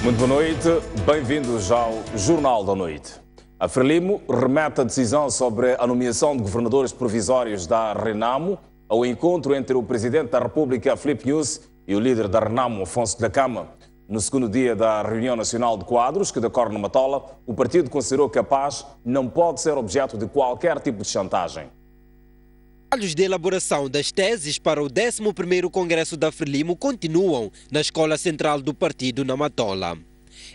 Muito boa noite, bem-vindos ao Jornal da Noite. A Frelimo remete a decisão sobre a nomeação de governadores provisórios da Renamo ao encontro entre o Presidente da República, Filipe Nyusi, e o líder da Renamo, Afonso Dhlakama. No segundo dia da Reunião Nacional de Quadros, que decorre na Matola, o partido considerou que a paz não pode ser objeto de qualquer tipo de chantagem. Os trabalhos de elaboração das teses para o 11º Congresso da Frelimo continuam na Escola Central do Partido na Matola.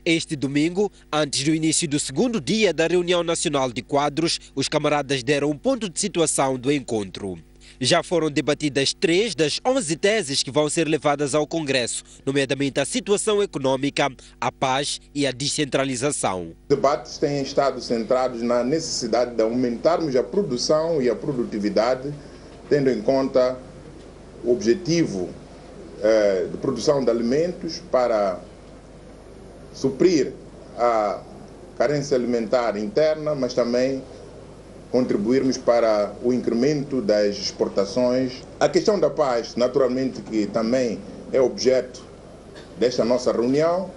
Este domingo, antes do início do segundo dia da Reunião Nacional de Quadros, os camaradas deram um ponto de situação do encontro. Já foram debatidas 3 das 11 teses que vão ser levadas ao Congresso, nomeadamente a situação econômica, a paz e a descentralização. Os debates têm estado centrados na necessidade de aumentarmos a produção e a produtividade, tendo em conta o objetivo de produção de alimentos para suprir a carência alimentar interna, mas também contribuirmos para o incremento das exportações. A questão da paz, naturalmente, que também é objeto desta nossa reunião,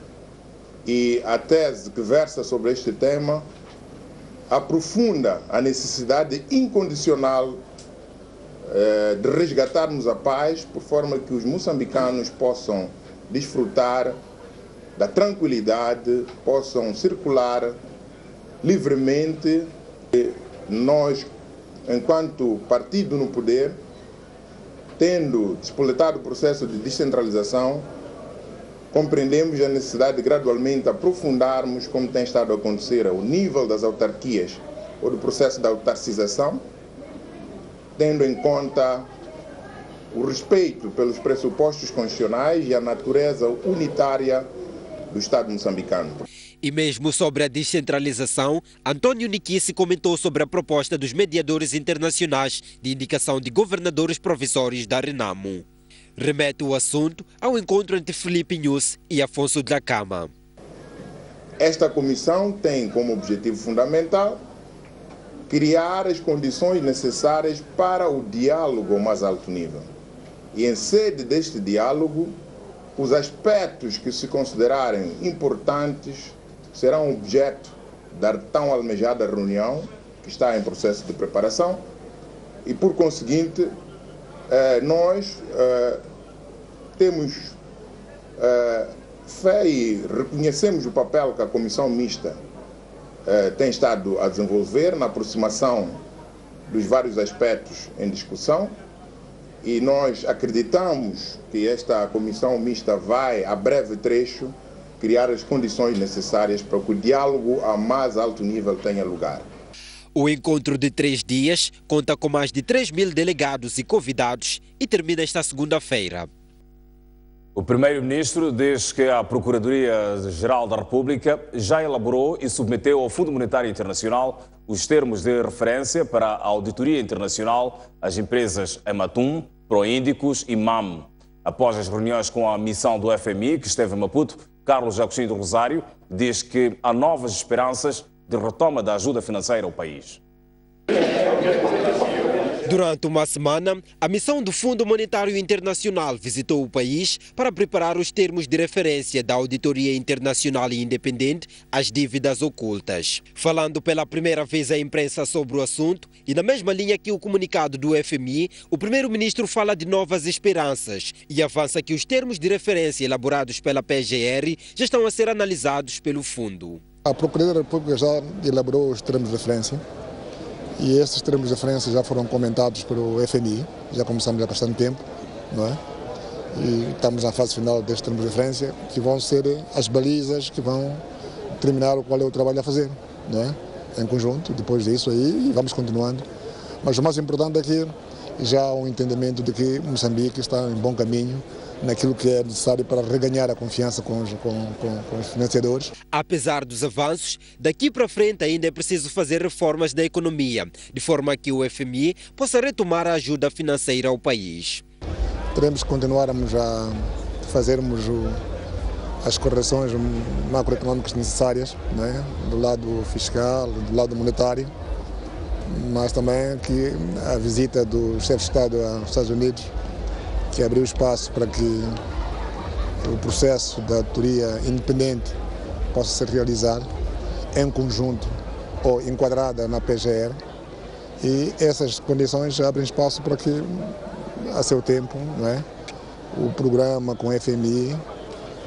e a tese que versa sobre este tema aprofunda a necessidade incondicional de resgatarmos a paz, por forma que os moçambicanos possam desfrutar da tranquilidade, possam circular livremente. Nós, enquanto partido no poder, tendo despoletado o processo de descentralização, compreendemos a necessidade de gradualmente aprofundarmos, como tem estado a acontecer, o nível das autarquias ou do processo da autarcização, tendo em conta o respeito pelos pressupostos constitucionais e a natureza unitária do Estado moçambicano. E mesmo sobre a descentralização, António Nikisi comentou sobre a proposta dos mediadores internacionais de indicação de governadores provisórios da Renamo. Remete o assunto ao encontro entre Filipe Nyusi e Afonso Dhlakama. Esta comissão tem como objetivo fundamental criar as condições necessárias para o diálogo ao mais alto nível. E em sede deste diálogo, os aspectos que se considerarem importantes serão objeto da tão almejada reunião, que está em processo de preparação, e por conseguinte, nós temos fé e reconhecemos o papel que a Comissão Mista tem estado a desenvolver na aproximação dos vários aspectos em discussão, e nós acreditamos que esta Comissão Mista vai, a breve trecho, criar as condições necessárias para que o diálogo a mais alto nível tenha lugar. O encontro de 3 dias conta com mais de 3.000 delegados e convidados e termina esta segunda-feira. O Primeiro-Ministro diz que a Procuradoria-Geral da República já elaborou e submeteu ao Fundo Monetário Internacional os termos de referência para a auditoria internacional às empresas Ematum, Proíndicos e MAM. Após as reuniões com a missão do FMI, que esteve em Maputo, Carlos Agostinho do Rosário diz que há novas esperanças de retoma da ajuda financeira ao país. Durante uma semana, a missão do Fundo Monetário Internacional visitou o país para preparar os termos de referência da Auditoria Internacional e Independente às dívidas ocultas. Falando pela primeira vez à imprensa sobre o assunto, e na mesma linha que o comunicado do FMI, o Primeiro-Ministro fala de novas esperanças e avança que os termos de referência elaborados pela PGR já estão a ser analisados pelo Fundo. A Procuradoria da República já elaborou os termos de referência. E esses termos de referência já foram comentados pelo FMI, já começamos há bastante tempo, não é? E estamos na fase final destes termos de referência, que vão ser as balizas que vão determinar qual é o trabalho a fazer, não é? Em conjunto, depois disso aí, vamos continuando. Mas o mais importante é que já há um entendimento de que Moçambique está em bom caminho naquilo que é necessário para reganhar a confiança com os financiadores. Apesar dos avanços, daqui para frente ainda é preciso fazer reformas da economia, de forma que o FMI possa retomar a ajuda financeira ao país. Teremos que continuarmos a fazermos as correções macroeconómicas necessárias, não é? Do lado fiscal, do lado monetário, mas também que a visita do chefe de Estado aos Estados Unidos, que abriu espaço para que o processo da auditoria independente possa ser realizado em conjunto ou enquadrada na PGR, e essas condições abrem espaço para que, a seu tempo, não é, o programa com o FMI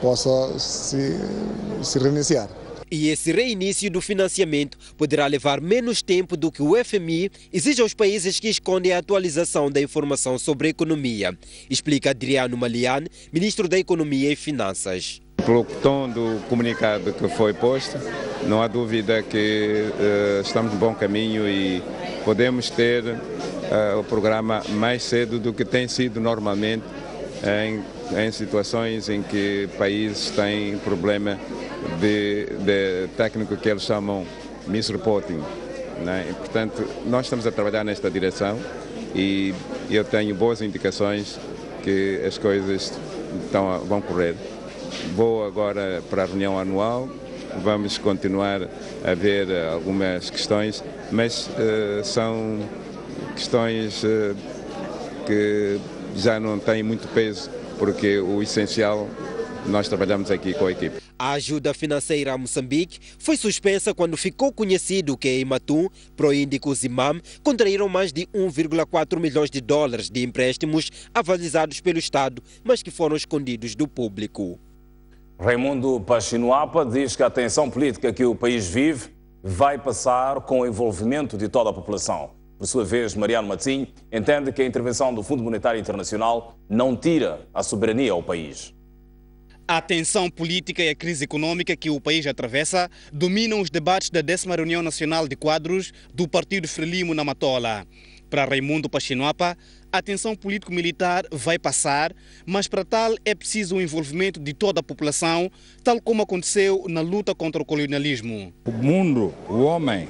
possa se reiniciar. E esse reinício do financiamento poderá levar menos tempo do que o FMI exige aos países que escondem a atualização da informação sobre a economia, explica Adriano Malian, ministro da Economia e Finanças. Pelo tom do comunicado que foi posto, não há dúvida que estamos no bom caminho e podemos ter o programa mais cedo do que tem sido normalmente em situações em que países têm problema de técnico que eles chamam misreporting, né? E, portanto, nós estamos a trabalhar nesta direção e eu tenho boas indicações que as coisas vão correr. Vou agora para a reunião anual, vamos continuar a ver algumas questões, mas são questões que já não têm muito peso, porque o essencial nós trabalhamos aqui com a equipe. A ajuda financeira a Moçambique foi suspensa quando ficou conhecido que em Matum, Proíndicos e MAM contraíram mais de 1,4 milhões de dólares de empréstimos avalizados pelo Estado, mas que foram escondidos do público. Raimundo Pachinuapa diz que a tensão política que o país vive vai passar com o envolvimento de toda a população. Por sua vez, Mariano Matinho entende que a intervenção do Fundo Monetário Internacional não tira a soberania ao país. A tensão política e a crise econômica que o país atravessa dominam os debates da 10ª Reunião Nacional de Quadros do Partido Frelimo na Matola. Para Raimundo Pachinuapa, a tensão político-militar vai passar, mas para tal é preciso o envolvimento de toda a população, tal como aconteceu na luta contra o colonialismo. O mundo, o homem,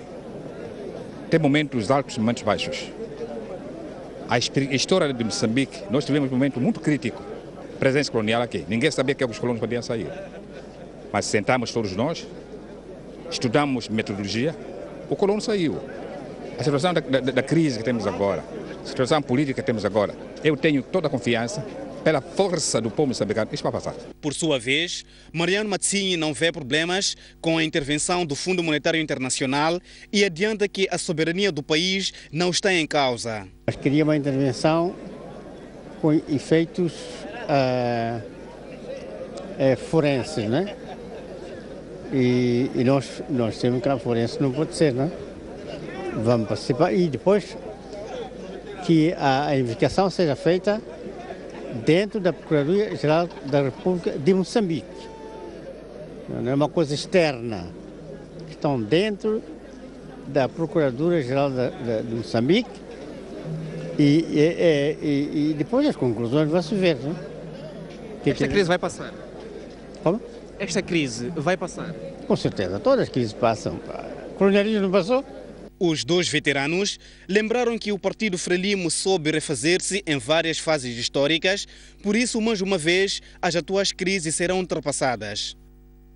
tem momentos altos e momentos baixos. A história de Moçambique, nós tivemos um momento muito crítico. Presença colonial aqui. Ninguém sabia que os colonos podiam sair. Mas sentamos todos nós, estudamos metodologia, o colono saiu. A situação da crise que temos agora, a situação política que temos agora, eu tenho toda a confiança, pela força do povo moçambicano, isso vai passar. Por sua vez, Mariano Matinho não vê problemas com a intervenção do Fundo Monetário Internacional e adianta que a soberania do país não está em causa. Nós queríamos uma intervenção com efeitos forenses, né? E nós temos que a forense não pode ser, né? Vamos participar e depois que a investigação seja feita dentro da Procuradoria-Geral da República de Moçambique. Não é uma coisa externa. Estão dentro da Procuradoria-Geral de Moçambique e depois as conclusões vão-se ver, né? Esta crise vai passar? Como? Esta crise vai passar? Com certeza, todas as crises passam. O colonialismo não passou? Os dois veteranos lembraram que o Partido Frelimo soube refazer-se em várias fases históricas, por isso, mais uma vez, as atuais crises serão ultrapassadas.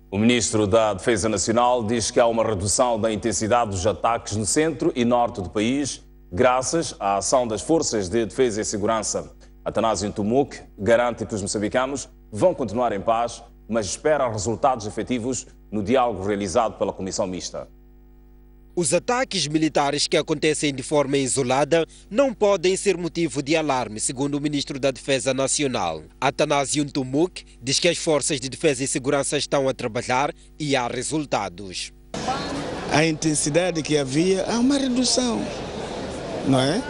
O ministro da Defesa Nacional diz que há uma redução da intensidade dos ataques no centro e norte do país, graças à ação das Forças de Defesa e Segurança. Atanásio Ntumuk garante que os moçambicanos vão continuar em paz, mas espera resultados efetivos no diálogo realizado pela Comissão Mista. Os ataques militares que acontecem de forma isolada não podem ser motivo de alarme, segundo o ministro da Defesa Nacional. Atanásio Ntumuk diz que as forças de defesa e segurança estão a trabalhar e há resultados. A intensidade que havia, há uma redução, não é?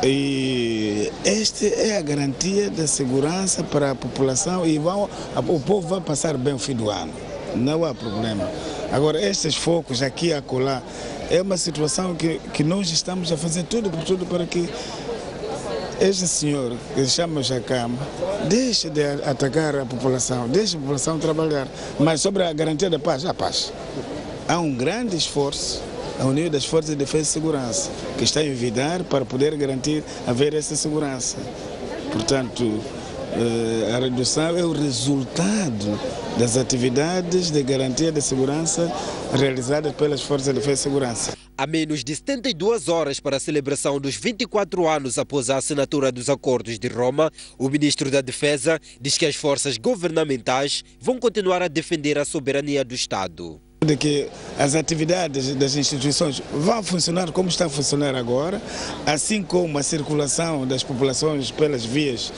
E esta é a garantia da segurança para a população e o povo vai passar bem o fim do ano. Não há problema. Agora, estes focos aqui e acolá, é uma situação que nós estamos a fazer tudo por tudo para que este senhor, que se chama Jacama, deixe de atacar a população, deixe a população trabalhar. Mas sobre a garantia da paz, há paz. Há um grande esforço a União das Forças de Defesa e Segurança, que está a envidar para poder garantir haver essa segurança. Portanto, A redução é o resultado das atividades de garantia de segurança realizadas pelas Forças de Defesa e Segurança. Há menos de 72 horas para a celebração dos 24 anos após a assinatura dos Acordos de Roma, o ministro da Defesa diz que as forças governamentais vão continuar a defender a soberania do Estado. De que as atividades das instituições vão funcionar como está a funcionar agora, assim como a circulação das populações pelas vias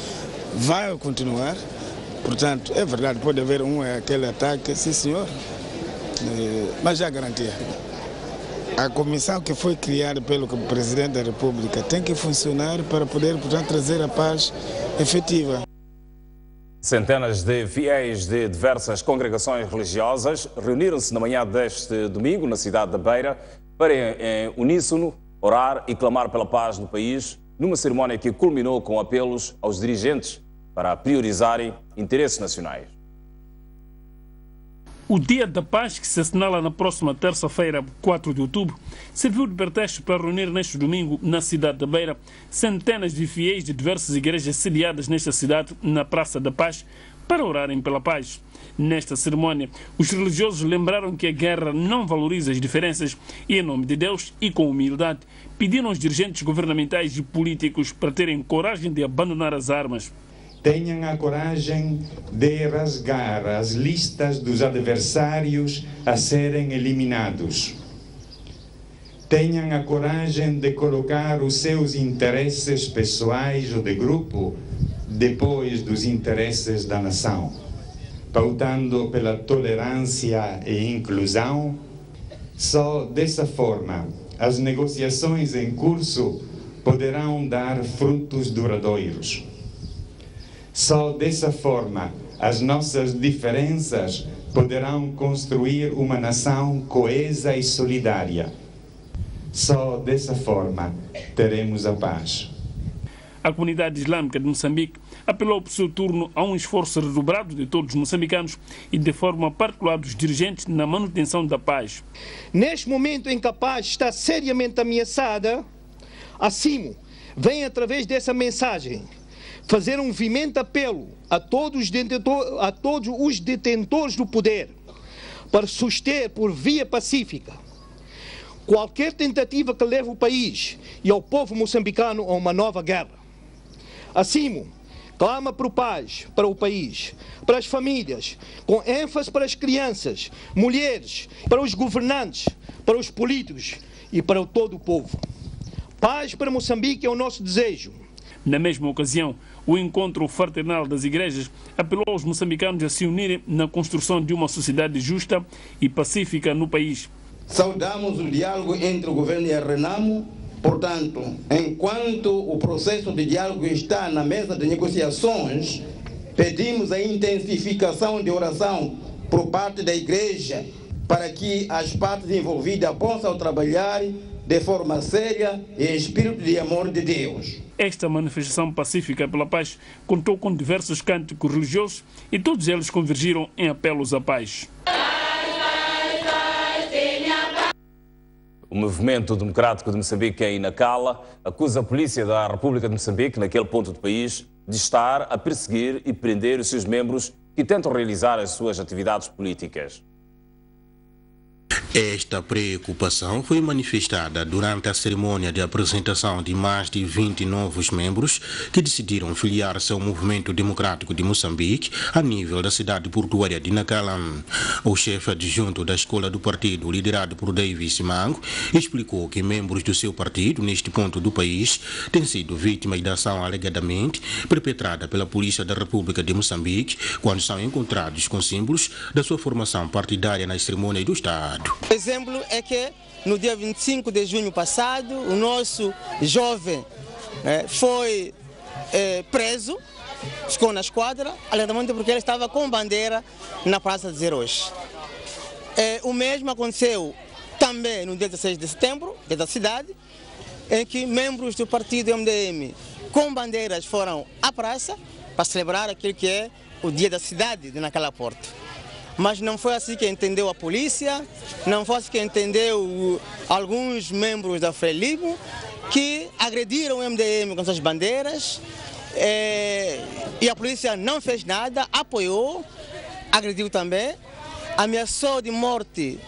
vai continuar. Portanto, é verdade, pode haver aquele ataque, sim senhor, mas já garantia. A comissão que foi criada pelo Presidente da República tem que funcionar para poder, portanto, trazer a paz efetiva. Centenas de fiéis de diversas congregações religiosas reuniram-se na manhã deste domingo na cidade da Beira para, em uníssono, orar e clamar pela paz no país, numa cerimónia que culminou com apelos aos dirigentes para priorizarem interesses nacionais. O Dia da Paz, que se assinala na próxima terça-feira, 4 de outubro, serviu de pretexto para reunir neste domingo, na cidade da Beira, centenas de fiéis de diversas igrejas sediadas nesta cidade, na Praça da Paz, para orarem pela paz. Nesta cerimónia, os religiosos lembraram que a guerra não valoriza as diferenças e, em nome de Deus e com humildade, pediram aos dirigentes governamentais e políticos para terem coragem de abandonar as armas. Tenham a coragem de rasgar as listas dos adversários a serem eliminados. Tenham a coragem de colocar os seus interesses pessoais ou de grupo depois dos interesses da nação, pautando pela tolerância e inclusão. Só dessa forma as negociações em curso poderão dar frutos duradouros. Só dessa forma as nossas diferenças poderão construir uma nação coesa e solidária. Só dessa forma teremos a paz. A comunidade islâmica de Moçambique apelou por seu turno a um esforço redobrado de todos os moçambicanos e de forma particular dos dirigentes na manutenção da paz. Neste momento em que a paz está seriamente ameaçada, a CIMO vem através dessa mensagem fazer um violento apelo a todos os detentores do poder para suster por via pacífica qualquer tentativa que leve o país e ao povo moçambicano a uma nova guerra. Assim, clama por paz para o país, para as famílias, com ênfase para as crianças, mulheres, para os governantes, para os políticos e para todo o povo. Paz para Moçambique é o nosso desejo. Na mesma ocasião, o encontro fraternal das igrejas apelou aos moçambicanos a se unirem na construção de uma sociedade justa e pacífica no país. Saudamos o diálogo entre o governo e a Renamo. Portanto, enquanto o processo de diálogo está na mesa de negociações, pedimos a intensificação de oração por parte da igreja para que as partes envolvidas possam trabalhar de forma séria e em espírito de amor de Deus. Esta manifestação pacífica pela paz contou com diversos cânticos religiosos e todos eles convergiram em apelos à paz. O Movimento Democrático de Moçambique, em Nacala, acusa a polícia da República de Moçambique, naquele ponto do país, de estar a perseguir e prender os seus membros que tentam realizar as suas atividades políticas. Esta preocupação foi manifestada durante a cerimônia de apresentação de mais de 20 novos membros que decidiram filiar-se ao Movimento Democrático de Moçambique a nível da cidade portuária de Nacala. O chefe adjunto da escola do partido, liderado por Davis Mango, explicou que membros do seu partido, neste ponto do país, têm sido vítimas da ação alegadamente perpetrada pela Polícia da República de Moçambique quando são encontrados com símbolos da sua formação partidária nas cerimônias do Estado. O exemplo é que no dia 25 de junho passado, o nosso jovem foi preso, ficou na esquadra, alegadamente porque ele estava com bandeira na Praça dos Heróis. O mesmo aconteceu também no dia 16 de setembro, dia da cidade, em que membros do partido MDM com bandeiras foram à praça para celebrar aquilo que é o dia da cidade de Nacala Porto. Mas não foi assim que entendeu a polícia, não foi assim que entendeu alguns membros da Frelimo, que agrediram o MDM com suas bandeiras, E a polícia não fez nada, apoiou, agrediu também, ameaçou de morte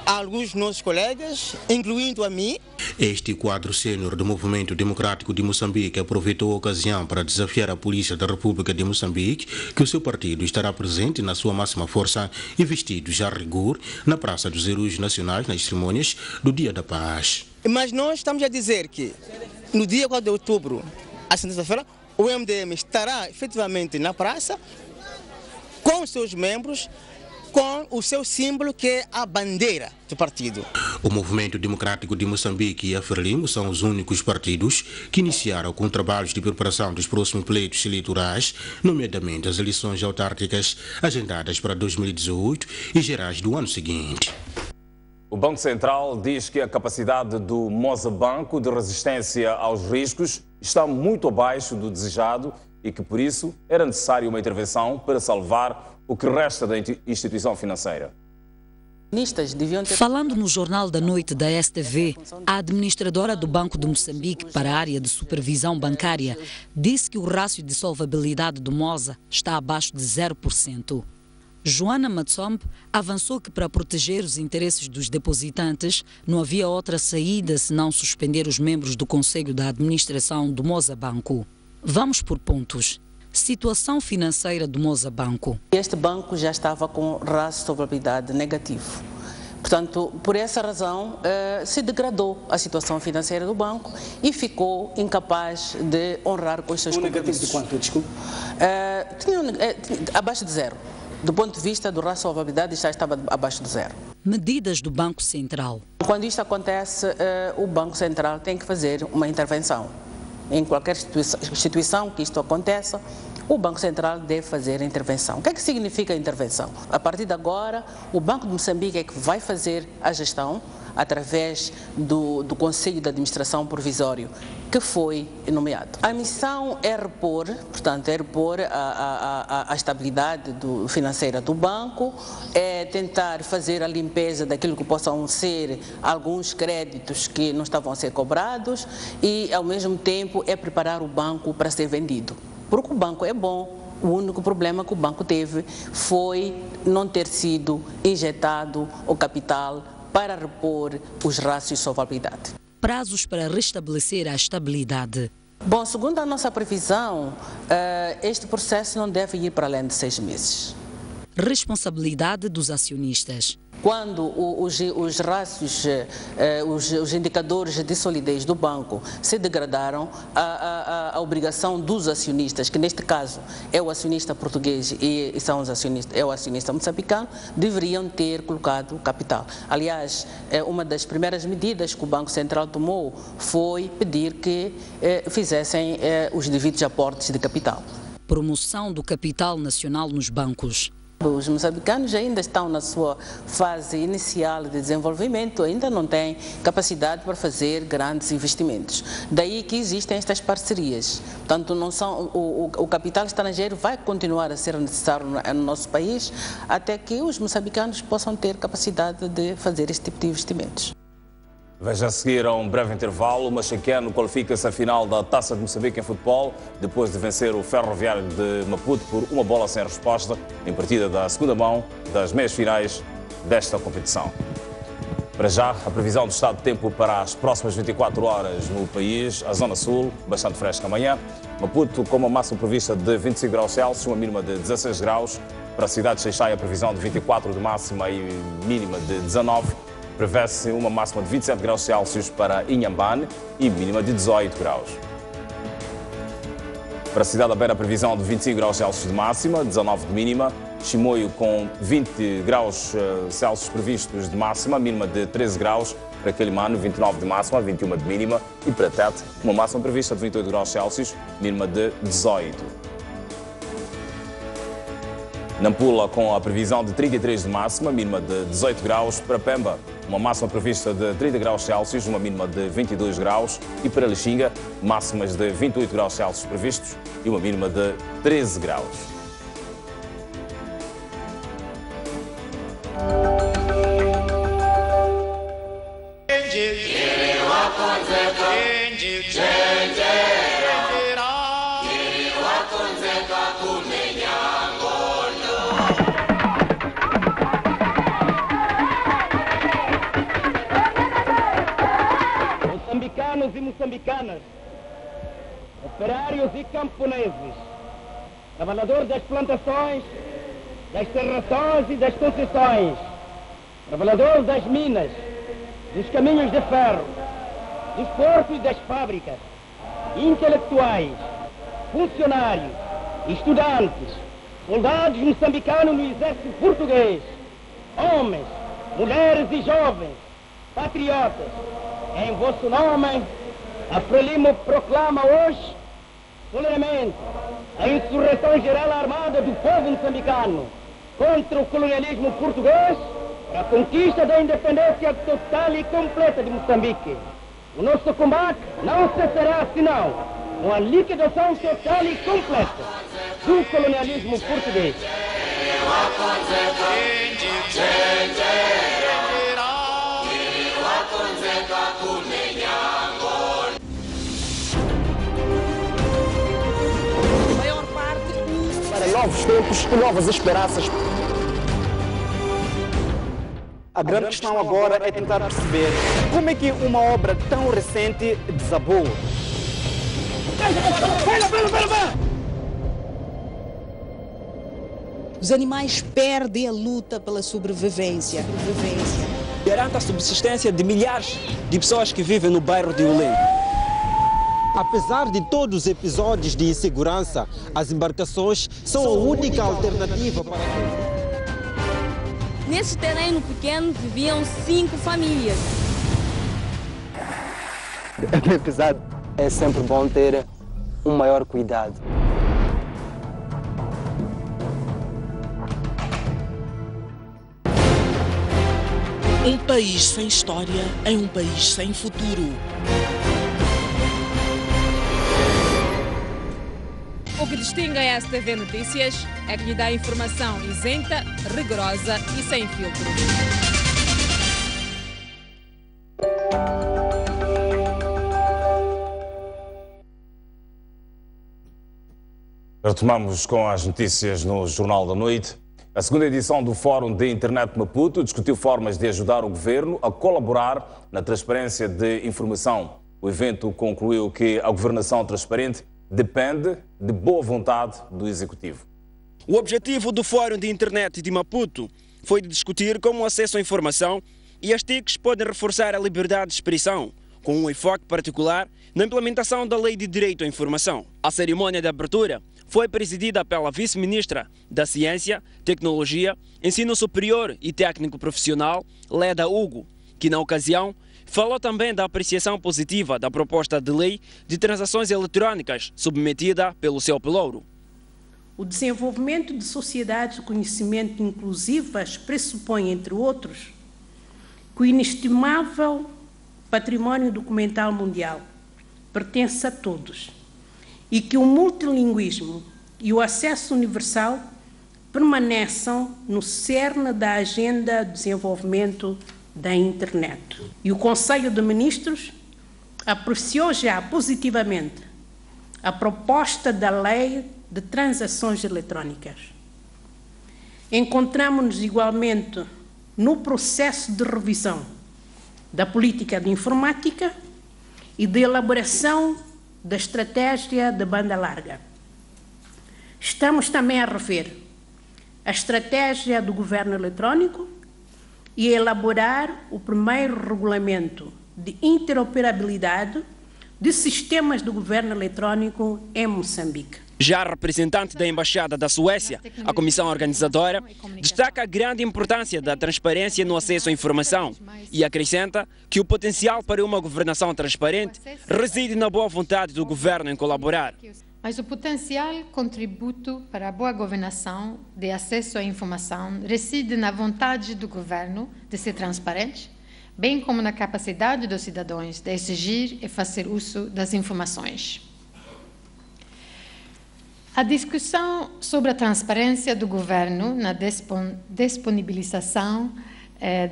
a alguns nossos colegas, incluindo a mim. Este quadro sênior do Movimento Democrático de Moçambique aproveitou a ocasião para desafiar a Polícia da República de Moçambique que o seu partido estará presente na sua máxima força e vestido já a rigor na Praça dos Heróis Nacionais nas cerimônias do Dia da Paz. Mas nós estamos a dizer que no dia 4 de outubro, a sexta-feira, o MDM estará efetivamente na praça com os seus membros, com o seu símbolo que é a bandeira do partido. O Movimento Democrático de Moçambique e a Frelimo são os únicos partidos que iniciaram com trabalhos de preparação dos próximos pleitos eleitorais, nomeadamente as eleições autárquicas agendadas para 2018 e gerais do ano seguinte. O Banco Central diz que a capacidade do Mozabanco de resistência aos riscos está muito abaixo do desejado e que, por isso, era necessária uma intervenção para salvar o que resta da instituição financeira. Falando no Jornal da Noite da STV, a administradora do Banco de Moçambique para a área de supervisão bancária disse que o rácio de solvabilidade do Moza está abaixo de 0%. Joana Matsombe avançou que para proteger os interesses dos depositantes não havia outra saída senão suspender os membros do Conselho da Administração do Mozabanco. Vamos por pontos. Situação financeira do Mozabanco. Este banco já estava com rácio de solvabilidade negativo. Portanto, por essa razão, se degradou a situação financeira do banco e ficou incapaz de honrar com os seus compromissos. De quanto, desculpe? Abaixo de zero. Do ponto de vista do rácio de solvabilidade, já estava abaixo de zero. Medidas do Banco Central. Quando isto acontece, o Banco Central tem que fazer uma intervenção. Em qualquer instituição que isto aconteça, o Banco Central deve fazer a intervenção. O que é que significa a intervenção? A partir de agora, o Banco de Moçambique é que vai fazer a gestão através do Conselho de Administração Provisório, que foi nomeado. A missão é repor, portanto, a estabilidade financeira do banco, é tentar fazer a limpeza daquilo que possam ser alguns créditos que não estavam a ser cobrados e, ao mesmo tempo, é preparar o banco para ser vendido. Porque o banco é bom. O único problema que o banco teve foi não ter sido injetado o capital para repor os rácios de solvabilidade. Prazos para restabelecer a estabilidade. Bom, segundo a nossa previsão, este processo não deve ir para além de 6 meses. Responsabilidade dos acionistas. Quando os rácios, os indicadores de solidez do banco se degradaram, a obrigação dos acionistas, que neste caso é o acionista português e são os acionistas, é o acionista moçambicano, deveriam ter colocado capital. Aliás, uma das primeiras medidas que o Banco Central tomou foi pedir que fizessem os devidos aportes de capital. Promoção do capital nacional nos bancos. Os moçambicanos ainda estão na sua fase inicial de desenvolvimento, ainda não têm capacidade para fazer grandes investimentos. Daí que existem estas parcerias. Portanto, o capital estrangeiro vai continuar a ser necessário no nosso país até que os moçambicanos possam ter capacidade de fazer este tipo de investimentos. Veja a seguir a um breve intervalo. O Machaqueno qualifica-se à final da Taça de Moçambique em futebol, depois de vencer o Ferroviário de Maputo por 1 sem resposta, em partida da segunda mão das meias finais desta competição. Para já, a previsão do estado de tempo para as próximas 24 horas no país. A Zona Sul, bastante fresca amanhã. Maputo com uma máxima prevista de 25 graus Celsius, uma mínima de 16 graus. Para a cidade de Xai-Xai, a previsão de 24 de máxima e mínima de 19. Prevê-se uma máxima de 27 graus Celsius para Inhambane e mínima de 18 graus. Para a cidade da Beira, a previsão de 25 graus Celsius de máxima, 19 de mínima. Chimoio com 20 graus Celsius previstos de máxima, mínima de 13 graus. Para Quelimane, 29 de máxima, 21 de mínima. E para Tete, uma máxima prevista de 28 graus Celsius, mínima de 18. Nampula com a previsão de 33 de máxima, mínima de 18 graus. Para Pemba, uma máxima prevista de 30 graus Celsius, uma mínima de 22 graus. E para Lixinga, máximas de 28 graus Celsius previstos e uma mínima de 13 graus. moçambicanas, operários e camponeses, trabalhadores das plantações, das serrações e das concessões, trabalhadores das minas, dos caminhos de ferro, dos portos e das fábricas, intelectuais, funcionários, estudantes, soldados moçambicanos no exército português, homens, mulheres e jovens, patriotas, em vosso nome, a Frelimo proclama hoje, solenemente, a insurreição geral armada do povo moçambicano contra o colonialismo português para a conquista da independência total e completa de Moçambique. O nosso combate não cessará senão com a liquidação total e completa do colonialismo português. Maior parte para novos tempos e novas esperanças. A grande questão agora é tentar perceber como é que uma obra tão recente desabou. Os animais perdem a luta pela sobrevivência. Garanta a subsistência de milhares de pessoas que vivem no bairro de Ulém. Apesar de todos os episódios de insegurança, as embarcações são a única alternativa para... Nesse terreno pequeno viviam 5 famílias. Apesar, é sempre bom ter um maior cuidado. Um país sem história é um país sem futuro. O que distingue a STV Notícias é que lhe dá informação isenta, rigorosa e sem filtro. Retomamos com as notícias no Jornal da Noite. A segunda edição do Fórum de Internet Maputo discutiu formas de ajudar o governo a colaborar na transparência de informação. O evento concluiu que a governação transparente depende de boa vontade do Executivo. O objetivo do Fórum de Internet de Maputo foi de discutir como o acesso à informação e as TICs podem reforçar a liberdade de expressão, com um enfoque particular na implementação da Lei de Direito à Informação. A cerimônia de abertura foi presidida pela Vice-Ministra da Ciência, Tecnologia, Ensino Superior e Técnico Profissional, Leda Hugo, que na ocasião falou também da apreciação positiva da proposta de lei de transações eletrônicas submetida pelo seu pelouro. O desenvolvimento de sociedades de conhecimento inclusivas pressupõe, entre outros, que o inestimável património documental mundial pertence a todos e que o multilinguismo e o acesso universal permaneçam no cerne da agenda de desenvolvimento da internet. E o Conselho de Ministros apreciou já positivamente a proposta da Lei de Transações Eletrônicas. Encontramos-nos igualmente no processo de revisão da política de informática e de elaboração da estratégia de banda larga. Estamos também a rever a estratégia do governo eletrónico e a elaborar o primeiro regulamento de interoperabilidade de sistemas do governo eletrónico em Moçambique. Já a representante da Embaixada da Suécia, a comissão organizadora, destaca a grande importância da transparência no acesso à informação e acrescenta que o potencial para uma governação transparente reside na boa vontade do governo em colaborar. Mas o potencial contributo para a boa governação de acesso à informação reside na vontade do governo de ser transparente, bem como na capacidade dos cidadãos de exigir e fazer uso das informações. A discussão sobre a transparência do governo na disponibilização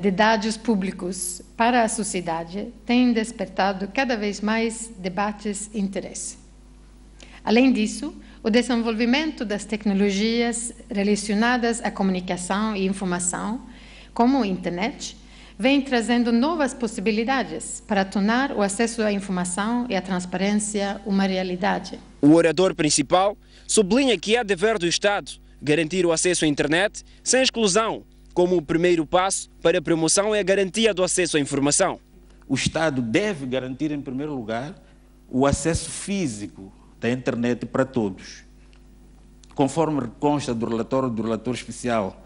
de dados públicos para a sociedade tem despertado cada vez mais debates e interesse. Além disso, o desenvolvimento das tecnologias relacionadas à comunicação e informação, como a internet, vem trazendo novas possibilidades para tornar o acesso à informação e à transparência uma realidade. O orador principal sublinha que é dever do Estado garantir o acesso à internet sem exclusão, como o primeiro passo para a promoção e a garantia do acesso à informação. O Estado deve garantir, em primeiro lugar, o acesso físico da internet para todos. Conforme consta do relator especial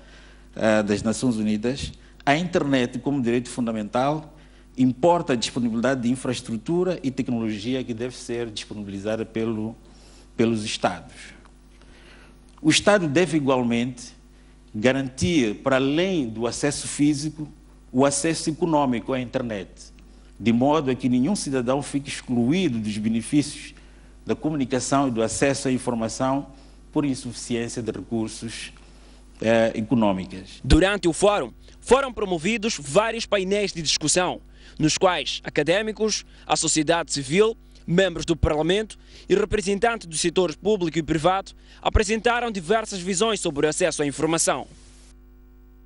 das Nações Unidas, a internet, como direito fundamental, importa a disponibilidade de infraestrutura e tecnologia que deve ser disponibilizada pelos Estados. O Estado deve, igualmente, garantir, para além do acesso físico, o acesso econômico à internet, de modo a que nenhum cidadão fique excluído dos benefícios da comunicação e do acesso à informação por insuficiência de recursos econômicos. Durante o fórum, foram promovidos vários painéis de discussão, nos quais académicos, a sociedade civil, membros do Parlamento e representantes dos setores público e privado apresentaram diversas visões sobre o acesso à informação.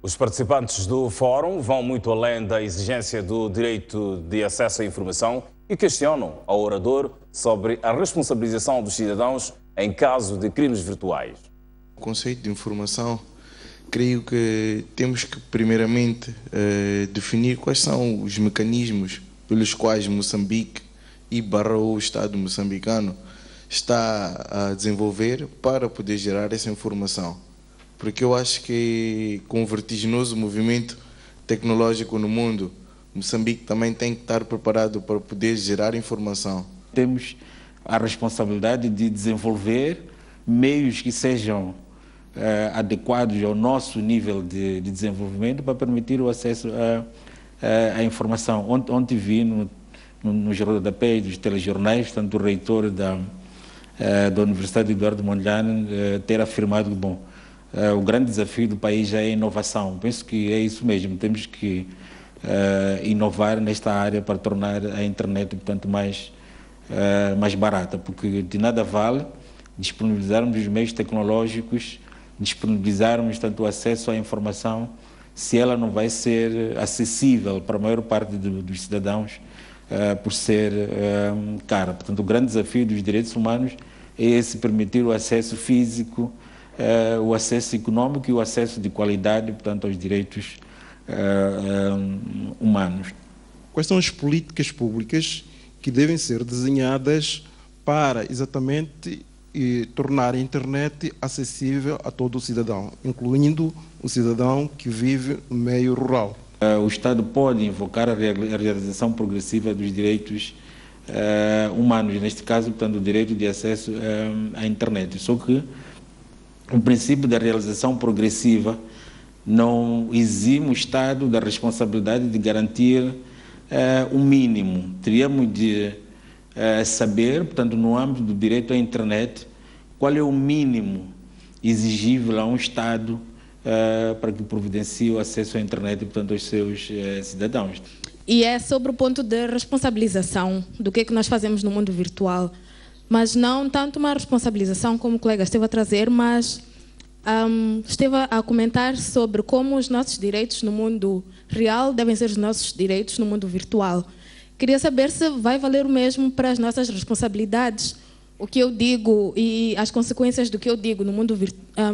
Os participantes do fórum vão muito além da exigência do direito de acesso à informação e questionam ao orador sobre a responsabilização dos cidadãos em caso de crimes virtuais. O conceito de informação, creio que temos que primeiramente definir quais são os mecanismos pelos quais Moçambique e o Estado moçambicano está a desenvolver para poder gerar essa informação. Porque eu acho que com o vertiginoso movimento tecnológico no mundo, Moçambique também tem que estar preparado para poder gerar informação. Temos a responsabilidade de desenvolver meios que sejam adequados ao nosso nível de desenvolvimento para permitir o acesso à informação. Ontem vi nos rodapés dos telejornais, tanto o reitor da Universidade Eduardo Mondlane ter afirmado que, bom, o grande desafio do país já é a inovação. Penso que é isso mesmo, temos que inovar nesta área para tornar a internet, portanto, mais barata, porque de nada vale disponibilizarmos os meios tecnológicos, disponibilizarmos tanto o acesso à informação, se ela não vai ser acessível para a maior parte dos cidadãos, por ser cara. Portanto, o grande desafio dos direitos humanos é esse, permitir o acesso físico, o acesso econômico e o acesso de qualidade, portanto, aos direitos humanos. Quais são as políticas públicas que devem ser desenhadas para exatamente tornar a internet acessível a todo o cidadão, incluindo o cidadão que vive no meio rural? O Estado pode invocar a realização progressiva dos direitos humanos, neste caso, portanto, o direito de acesso à internet. Só que o princípio da realização progressiva não exime o Estado da responsabilidade de garantir o mínimo. Teríamos de saber, portanto, no âmbito do direito à internet, qual é o mínimo exigível a um Estado para que providencie o acesso à internet, portanto, aos seus cidadãos. E é sobre o ponto de responsabilização do que é que nós fazemos no mundo virtual. Mas não tanto uma responsabilização como o colega esteve a trazer, mas esteve a comentar sobre como os nossos direitos no mundo real devem ser os nossos direitos no mundo virtual. Queria saber se vai valer o mesmo para as nossas responsabilidades. O que eu digo e as consequências do que eu digo no mundo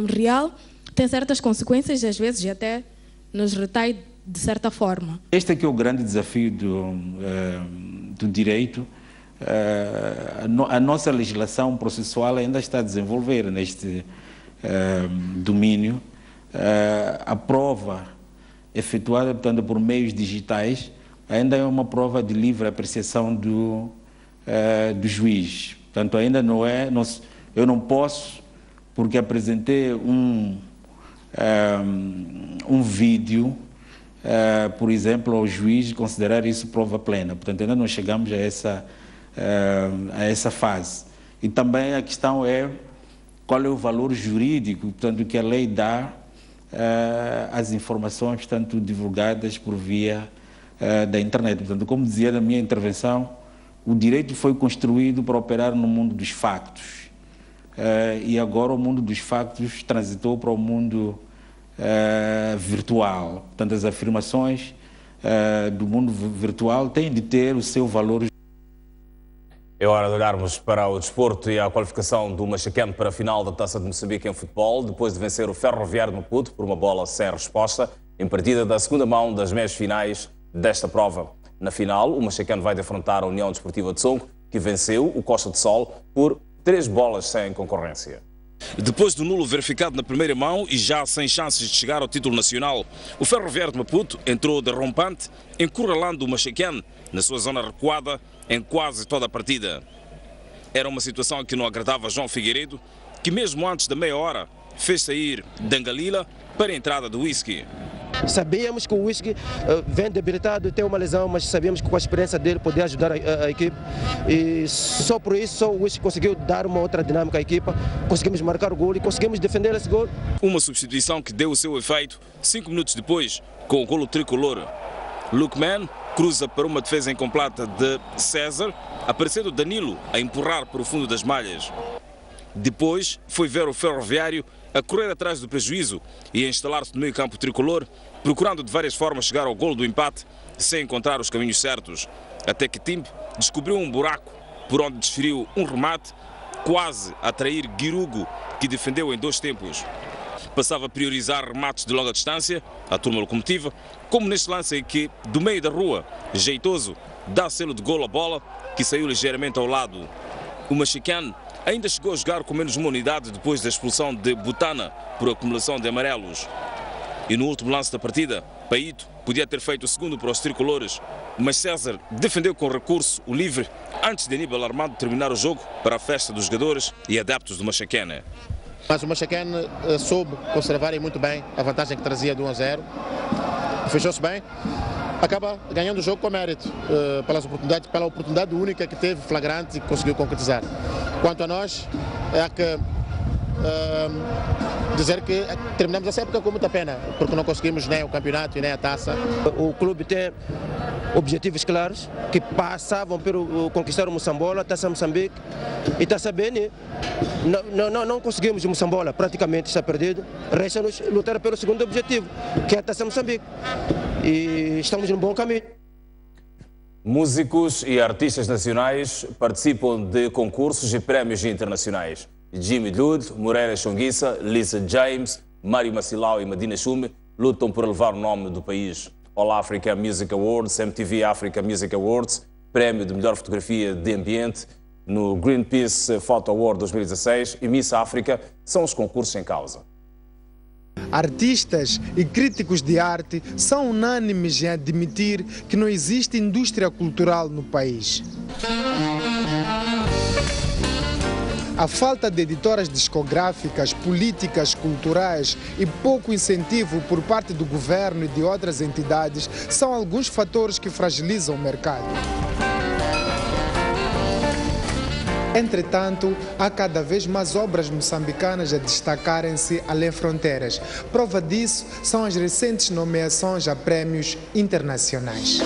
real tem certas consequências e às vezes até nos retrai de certa forma. Este é que é o grande desafio do direito. A nossa legislação processual ainda está a desenvolver neste domínio. A prova efetuada, portanto, por meios digitais ainda é uma prova de livre apreciação do juiz. Portanto, ainda não é... eu não posso, porque apresentei um vídeo, por exemplo, ao juiz considerar isso prova plena. Portanto, ainda não chegamos a essa fase. E também a questão é qual é o valor jurídico, portanto, que a lei dá às informações, portanto, divulgadas por via da internet. Portanto, como dizia na minha intervenção, o direito foi construído para operar no mundo dos factos. E agora o mundo dos factos transitou para o mundo virtual. Portanto, as afirmações do mundo virtual têm de ter o seu valor. É hora de olharmos para o desporto e a qualificação do Machacane para a final da Taça de Moçambique em futebol, depois de vencer o Ferroviário de Maputo por uma bola sem resposta, em partida da segunda mão das meias finais desta prova. Na final, o Machacane vai defrontar a União Desportiva de Songo, que venceu o Costa de Sol por 3 bolas sem concorrência. Depois do nulo verificado na primeira mão e já sem chances de chegar ao título nacional, o Ferroviário de Maputo entrou derrompante, encurralando o Machacane na sua zona recuada em quase toda a partida. Era uma situação que não agradava João Figueiredo, que mesmo antes da meia hora fez sair Dangalila para a entrada do Whisky. Sabíamos que o Whisky vem debilitado, tem uma lesão, mas sabíamos que com a experiência dele podia ajudar a equipe. E só por isso o Whisky conseguiu dar uma outra dinâmica à equipa, conseguimos marcar o gol e conseguimos defender esse gol. Uma substituição que deu o seu efeito 5 minutos depois, com o golo tricolor. Lookman cruza para uma defesa incompleta de César, aparecendo Danilo a empurrar para o fundo das malhas. Depois foi ver o Ferroviário a correr atrás do prejuízo e a instalar-se no meio-campo tricolor, procurando de várias formas chegar ao golo do empate, sem encontrar os caminhos certos. Até que Timbe descobriu um buraco por onde desferiu um remate, quase a atrair Guirugo, que defendeu em 2 tempos. Passava a priorizar remates de longa distância, a turma locomotiva, como neste lance em que, do meio da rua, Jeitoso dá selo de golo à bola, que saiu ligeiramente ao lado. O Machacane ainda chegou a jogar com menos uma unidade depois da expulsão de Butana por acumulação de amarelos. E no último lance da partida, Paito podia ter feito o segundo para os tricolores, mas César defendeu com recurso o livre antes de Aníbal Armando terminar o jogo para a festa dos jogadores e adeptos do Machacane. Mas o Machacane soube conservar muito bem a vantagem que trazia de 1-0, fechou-se bem, acaba ganhando o jogo com mérito, pela oportunidade única que teve, flagrante, e conseguiu concretizar. Quanto a nós, é que dizer que terminamos essa época com muita pena, porque não conseguimos nem o campeonato e nem a taça. O clube tem objetivos claros, que passavam por conquistar o Moçambola, a Taça Moçambique e Taça Beni. Não conseguimos o Moçambola, praticamente está perdido. Resta-nos lutar pelo segundo objetivo, que é a Taça Moçambique. E estamos num bom caminho. Músicos e artistas nacionais participam de concursos e prémios internacionais. Jimmy Lud, Moreira Xonguissa, Lisa James, Mário Macilau e Medina Xume lutam por levar o nome do país. All Africa Music Awards, MTV Africa Music Awards, prémio de melhor fotografia de ambiente no Greenpeace Photo Award 2016 e Miss África são os concursos em causa. Artistas e críticos de arte são unânimes em admitir que não existe indústria cultural no país. A falta de editoras discográficas, políticas culturais e pouco incentivo por parte do governo e de outras entidades são alguns fatores que fragilizam o mercado. Entretanto, há cada vez mais obras moçambicanas a destacarem-se além fronteiras. Prova disso são as recentes nomeações a prémios internacionais.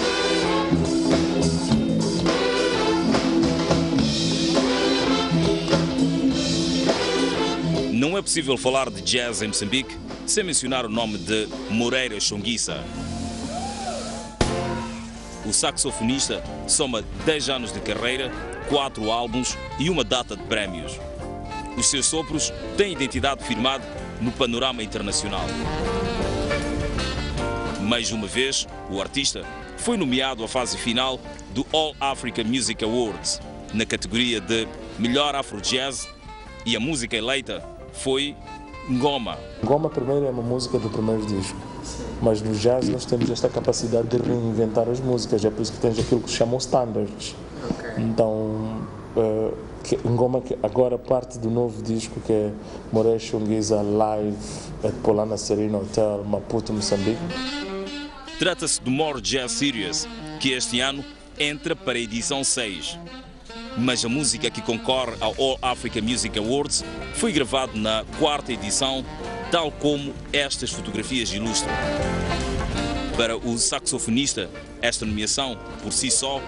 Não é possível falar de jazz em Moçambique sem mencionar o nome de Moreira Xonguissa. O saxofonista soma 10 anos de carreira, 4 álbuns e uma data de prémios. Os seus sopros têm identidade firmada no panorama internacional. Mais uma vez, o artista foi nomeado à fase final do All Africa Music Awards, na categoria de Melhor Afro-Jazz, e a música eleita foi Ngoma. Ngoma primeiro é uma música do primeiro disco, mas no jazz nós temos esta capacidade de reinventar as músicas, é por isso que temos aquilo que se chamam standards. Então, Ngoma que agora parte do novo disco que é Moreira Xonguissa Live at Polana Serena Hotel, Maputo, Moçambique. Trata-se do More Jazz Series, que este ano entra para a edição 6. Mas a música que concorre ao All Africa Music Awards foi gravada na 4ª edição, tal como estas fotografias ilustram. Para o saxofonista, esta nomeação, por si só,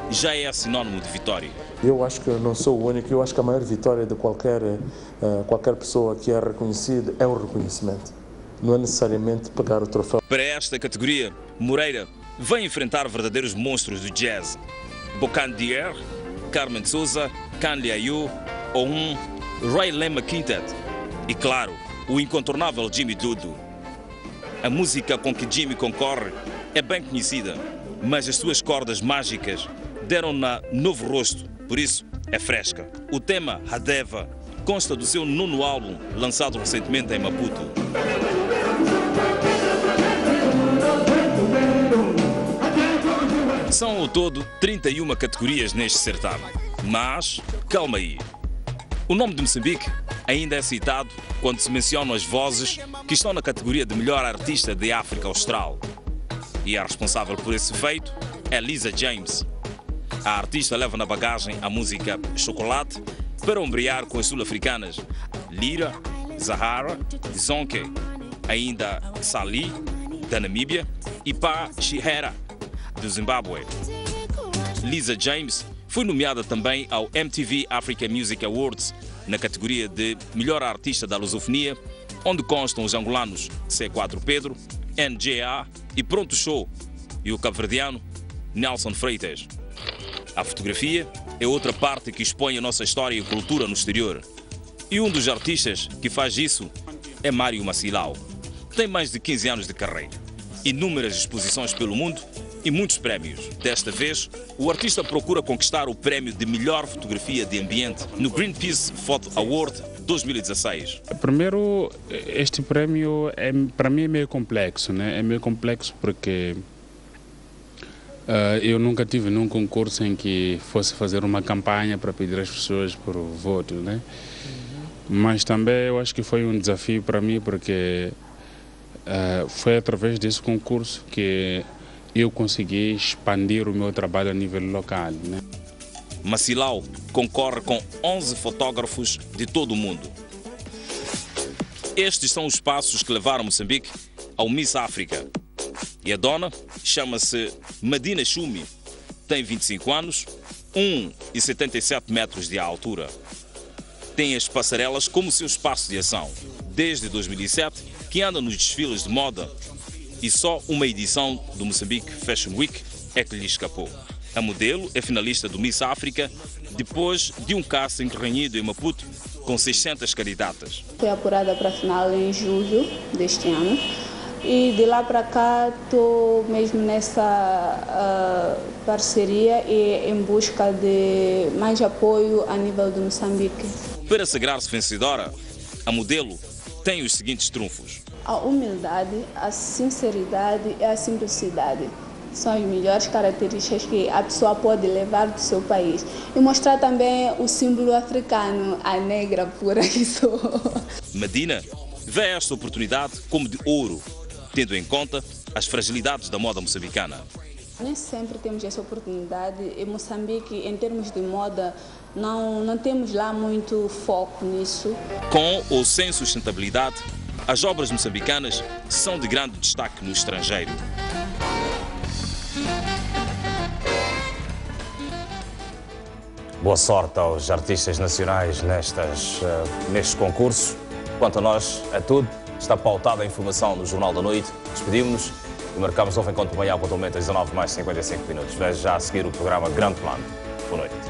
já é sinónimo de vitória. Eu acho que eu não sou o único, eu acho que a maior vitória de qualquer pessoa que é reconhecida é o reconhecimento. Não é necessariamente pegar o troféu. Para esta categoria, Moreira vem enfrentar verdadeiros monstros do jazz. Bocan Dier, Carmen Souza, Candy Ayu ou Ray Lema Quintet. E claro, o incontornável Jimmy Dudu. A música com que Jimmy concorre é bem conhecida, mas as suas cordas mágicas deram-na novo rosto, por isso é fresca. O tema Hadeva consta do seu 9º álbum, lançado recentemente em Maputo. São ao todo 31 categorias neste certame, mas calma aí. O nome de Moçambique ainda é citado quando se mencionam as vozes que estão na categoria de melhor artista de África Austral. E a responsável por esse feito é Lisa James. A artista leva na bagagem a música Chocolate para ombrear com as sul-africanas Lira, Zahara, Zonke, ainda Sali, da Namíbia, e Pa Shihera, do Zimbábue. Lisa James foi nomeada também ao MTV Africa Music Awards na categoria de Melhor Artista da Lusofonia, onde constam os angolanos C4 Pedro, NJA e Pronto Show, e o cabo-verdiano Nelson Freitas. A fotografia é outra parte que expõe a nossa história e cultura no exterior. E um dos artistas que faz isso é Mário Macilau. Tem mais de 15 anos de carreira, inúmeras exposições pelo mundo e muitos prémios. Desta vez, o artista procura conquistar o prémio de melhor fotografia de ambiente no Greenpeace Photo Award 2016. Primeiro, este prémio para mim é meio complexo, né? É meio complexo porque eu nunca tive num concurso em que fosse fazer uma campanha para pedir às pessoas por voto, né? Mas também eu acho que foi um desafio para mim porque foi através desse concurso que eu consegui expandir o meu trabalho a nível local, né? Macilau concorre com 11 fotógrafos de todo o mundo. Estes são os passos que levaram Moçambique ao Miss África. E a dona chama-se Medina Chumi, tem 25 anos, 1,77 metros de altura. Tem as passarelas como seu espaço de ação. Desde 2007 que anda nos desfiles de moda e só uma edição do Moçambique Fashion Week é que lhe escapou. A modelo é finalista do Miss África depois de um casting renhido em Maputo com 600 candidatas. Fui apurada para a final em julho deste ano e de lá para cá estou mesmo nessa parceria e em busca de mais apoio a nível do Moçambique. Para sagrar-se vencedora, a modelo tem os seguintes trunfos: a humildade, a sinceridade e a simplicidade. São as melhores características que a pessoa pode levar do seu país. E mostrar também o símbolo africano, a negra pura que sou. Medina vê esta oportunidade como de ouro, tendo em conta as fragilidades da moda moçambicana. Nem sempre temos essa oportunidade. Em Moçambique, em termos de moda, não temos lá muito foco nisso. Com ou sem sustentabilidade, as obras moçambicanas são de grande destaque no estrangeiro. Boa sorte aos artistas nacionais nestes concursos. Quanto a nós, é tudo. Está pautada a informação no Jornal da Noite. Despedimos-nos e marcamos novo encontro de manhã, pontualmente às 19h mais 55 minutos. Veja já a seguir o programa Grande Plano. Boa noite.